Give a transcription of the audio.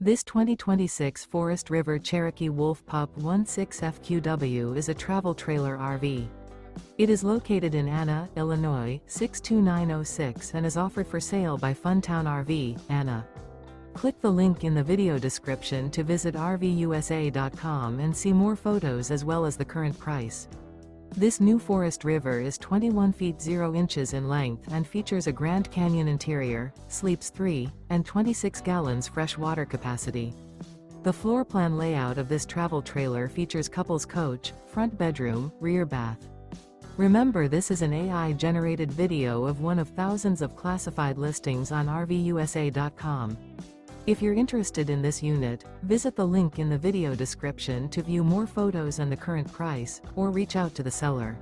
This 2026 Forest River Cherokee Wolf Pup 16FQW is a travel trailer RV. It is located in Anna, Illinois, 62906 and is offered for sale by Funtown RV, Anna. Click the link in the video description to visit RVUSA.com and see more photos as well as the current price. This new Forest River is 21 feet 0 inches in length and features a Grand Canyon interior, sleeps 3, and 26 gallons fresh water capacity. The floor plan layout of this travel trailer features couples coach, front bedroom, rear bath. Remember, this is an AI-generated video of one of thousands of classified listings on RVUSA.com. If you're interested in this unit, visit the link in the video description to view more photos and the current price, or reach out to the seller.